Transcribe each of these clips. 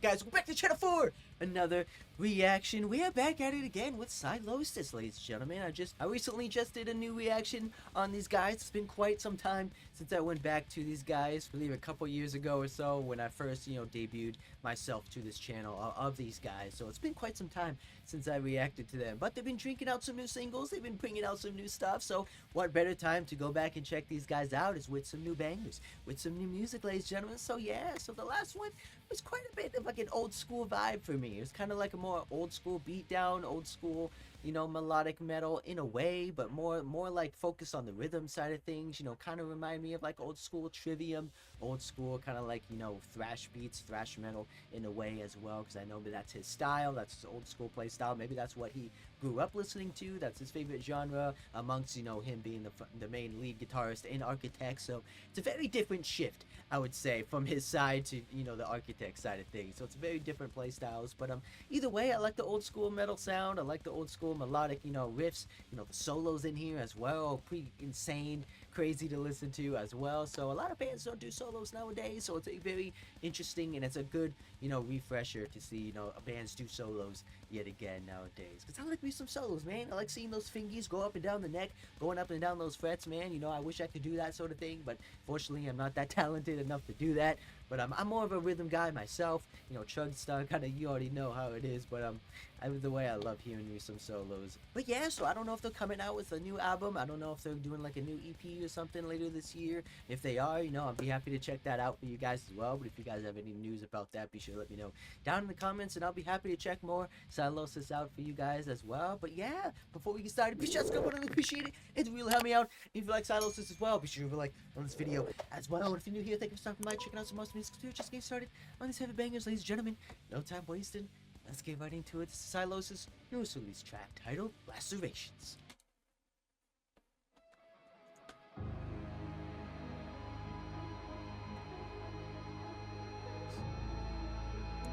guys? Welcome back to channel 4. Another reaction. We are back at it again with Sylosis, ladies and gentlemen. I recently just did a new reaction on these guys. It's been quite some time since I went back to these guys. I believe a couple years ago or so when I first, debuted myself to this channel of these guys. So it's been quite some time since I reacted to them. But they've been drinking out some new singles. They've been bringing out some new stuff. So what better time to go back and check these guys out is with some new bangers, with some new music, ladies and gentlemen. So yeah, so the last one was quite a bit of like an old school vibe for me. It was kind of like a more old school beat down, old school, melodic metal in a way, but more like focus on the rhythm side of things. Kind of remind me of like old school Trivium, old school kind of like thrash beats, thrash metal in a way as well, because I know that that's his style, that's his old school play style. Maybe that's what he grew up listening to, that's his favorite genre, amongst him being the main lead guitarist in Architect. So it's a very different shift, I would say, from his side to the Architect side of things. So it's very different play styles, but either way, I like the old school metal sound. I like the old school melodic riffs, the solos in here as well, pretty insane, crazy to listen to as well. So a lot of bands don't do solos nowadays, so it's a very interesting and it's a good refresher to see bands do solos yet again nowadays, because I like me some solos, man. I like seeing those fingies go up and down the neck, going up and down those frets, man. I wish I could do that sort of thing, but fortunately I'm not that talented enough to do that. But I'm more of a rhythm guy myself, chug star kind of, you already know how it is. But the way I love hearing you some solos. But yeah, so I don't know if they're coming out with a new album. I don't know if they're doing like a new EP or something later this year. If they are, I'll be happy to check that out for you guys as well. But if you guys have any news about that, be sure to let me know down in the comments, and I'll be happy to check more Sylosis out for you guys as well. But yeah, before we get started, be sure to go and appreciate it. It really help me out. If you like Sylosis as well, be sure to like on this video as well. And if you're new here, thank you for stopping by, checking out some awesome music. Just getting started on these heavy bangers, ladies and gentlemen. No time wasted. Let's get right into it. This is Sylosis' newest release track titled Lacerations.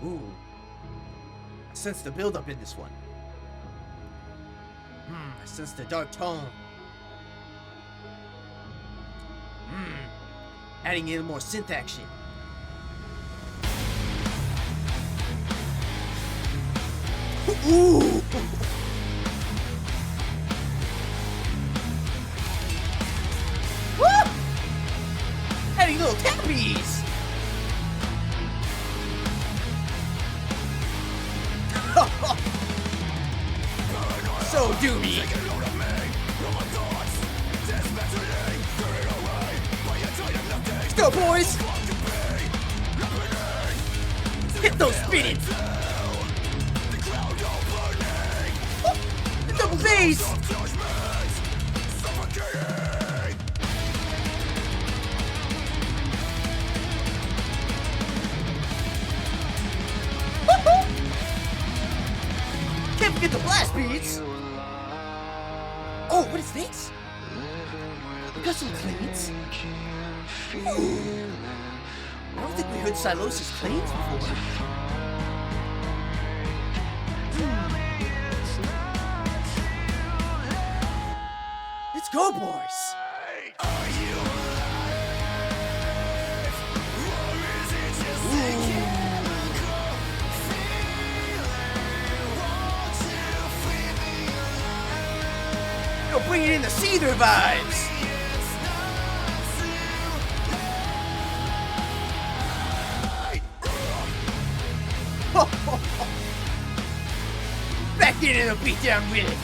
Ooh. I sense the build-up in this one. I sense the dark tone. Adding in more synth action. Ooh! Woo! Adding little tappies! So doomy! Let's go, boys! Hit those spinach! The double bass! Can't forget the blast beats! Oh, what is this? We got some cleans? Ooh. I don't think we heard Sylosis cleans before. Let's go, boys! Yo, bring it in the Seether vibes! Back in and a beatdown with it!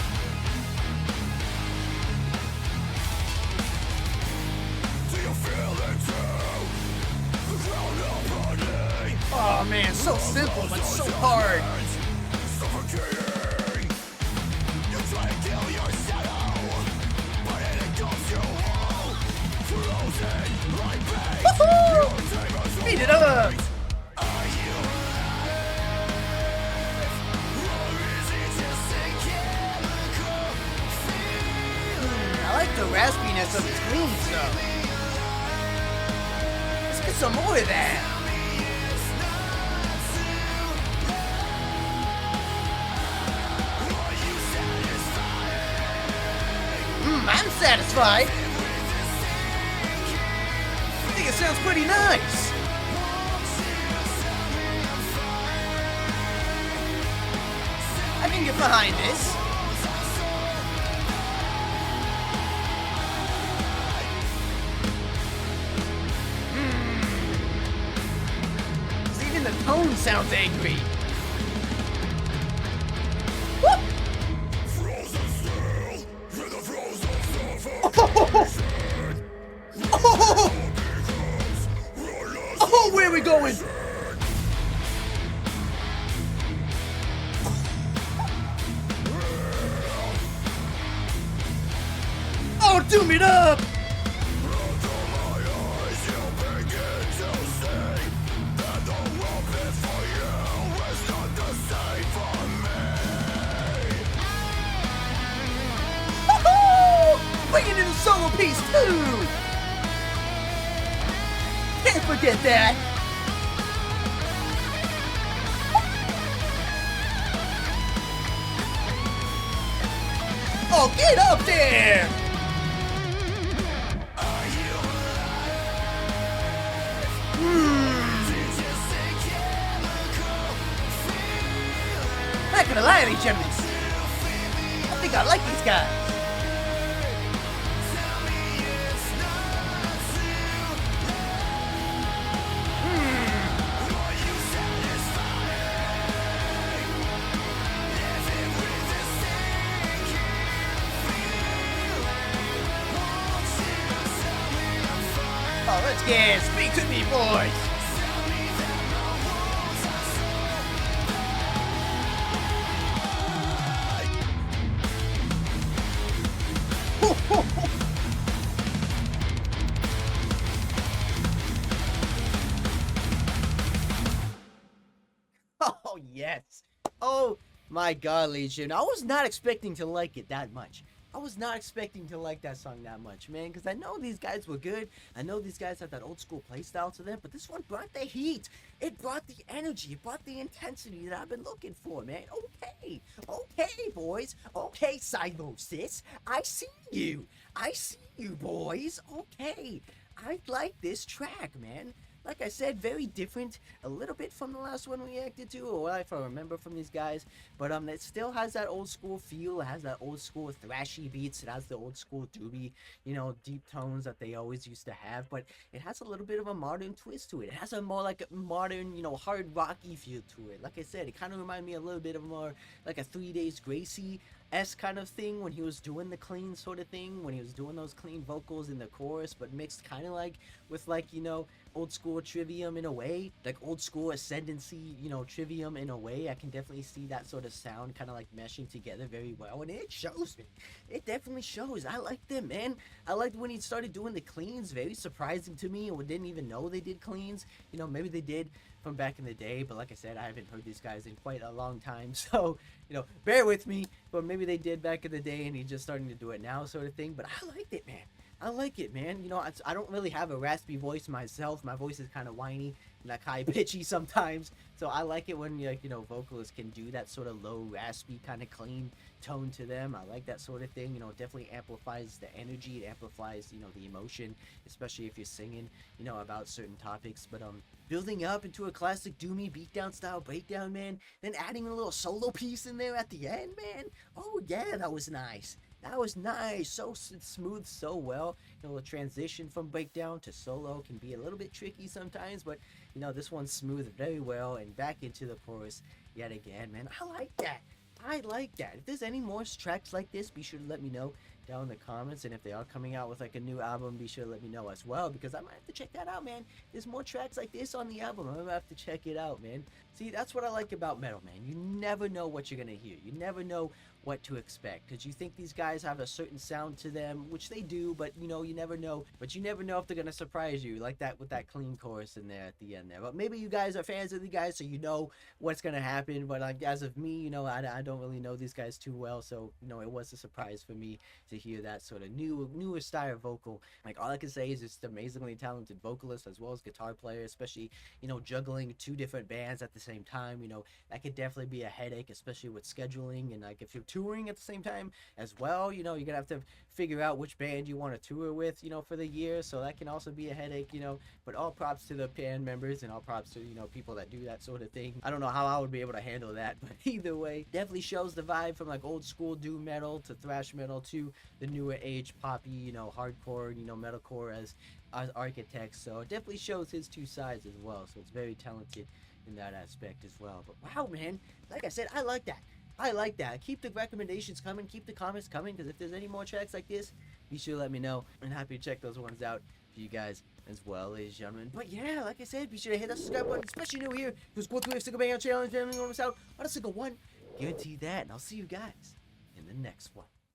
Oh man, so simple but so hard. Woohoo! Beat it up! I like the raspiness of his clean stuff. Let's get some more of that. I'm satisfied. I think it sounds pretty nice. I can get behind this. Even the tone sounds angry. Whoop! Oh! Oh, where are we going? Oh, doom it up! Bring it in the solo piece too! Can't forget that! Oh, get up there! Not gonna lie to you, gentlemen. I think I like these guys. Oh, let's get speak to me, boys. Oh, yes. Oh, my God, Legion. I was not expecting to like it that much. I was not expecting to like that song that much, man, because I know these guys were good. I know these guys have that old school playstyle to them, but this one brought the heat. It brought the energy. It brought the intensity that I've been looking for, man. Okay. Okay, boys. Okay, Sylosis. I see you. I see you, boys. Okay. I like this track, man. Like I said, very different, a little bit from the last one we acted to, or what I remember from these guys. But it still has that old school feel. It has that old school thrashy beats. It has the old school doobie, deep tones that they always used to have. But it has a little bit of a modern twist to it. It has a more like a modern, hard rocky feel to it. Like I said, it kind of reminded me a little bit of more like a 3 Days Gracie kind of thing when he was doing the clean sort of thing, when he was doing those clean vocals in the chorus, but mixed kind of like with old school Trivium in a way, like old school Ascendancy, Trivium in a way. I can definitely see that sort of sound kind of like meshing together very well, and it shows me. It definitely shows. I like them, man. I liked when he started doing the cleans. Very surprising to me. I didn't even know they did cleans. Maybe they did from back in the day, but like I said, I haven't heard these guys in quite a long time, so bear with me. But maybe they did back in the day and he's just starting to do it now, sort of thing. But I liked it, man. I like it, man. I don't really have a raspy voice myself. My voice is kind of whiny and like high pitchy sometimes, so I like it when vocalists can do that sort of low raspy kind of clean tone to them. I like that sort of thing. It definitely amplifies the energy. It amplifies the emotion, especially if you're singing about certain topics. But building up into a classic doomy beatdown style breakdown, man, then adding a little solo piece in there at the end, man. Oh yeah, that was nice. That was nice. So smooth, so well. The transition from breakdown to solo can be a little bit tricky sometimes, but this one smoothed very well, and back into the chorus yet again, man. I like that. I like that. If there's any more tracks like this, be sure to let me know down in the comments. And if they are coming out with like a new album, be sure to let me know as well, because I might have to check that out, man. There's more tracks like this on the album. I'm gonna have to check it out, man. See, that's what I like about metal, man. You never know what you're gonna hear. You never know what to expect, because you think these guys have a certain sound to them, which they do, but you never know. But you never know if they're gonna surprise you like that with that clean chorus in there at the end there. But maybe you guys are fans of the guys, so you know what's gonna happen. But like, as of me, I don't really know these guys too well, so it was a surprise for me to hear that sort of newer style vocal. Like, all I can say is it's an amazingly talented vocalist as well as guitar player, especially juggling 2 different bands at the same time. That could definitely be a headache, especially with scheduling, and like if you're touring at the same time as well. You know, you're gonna have to figure out which band you want to tour with, you know, for the year. So that can also be a headache, you know. But all props to the band members and all props to, you know, people that do that sort of thing. I don't know how I would be able to handle that, but either way, definitely shows the vibe from like old school doom metal to thrash metal to the newer age poppy, you know, hardcore, you know, metalcore as architects. So it definitely shows his two sides as well. So it's very talented in that aspect as well. But wow, man, like I said, I like that. I like that. Keep the recommendations coming. Keep the comments coming. Because if there's any more tracks like this, be sure to let me know. I'm happy to check those ones out for you guys as well, ladies and gentlemen. But yeah, like I said, be sure to hit that subscribe button, especially new here. Because go through a single banger challenge. And you want to miss out on a single one. Guarantee that. And I'll see you guys in the next one.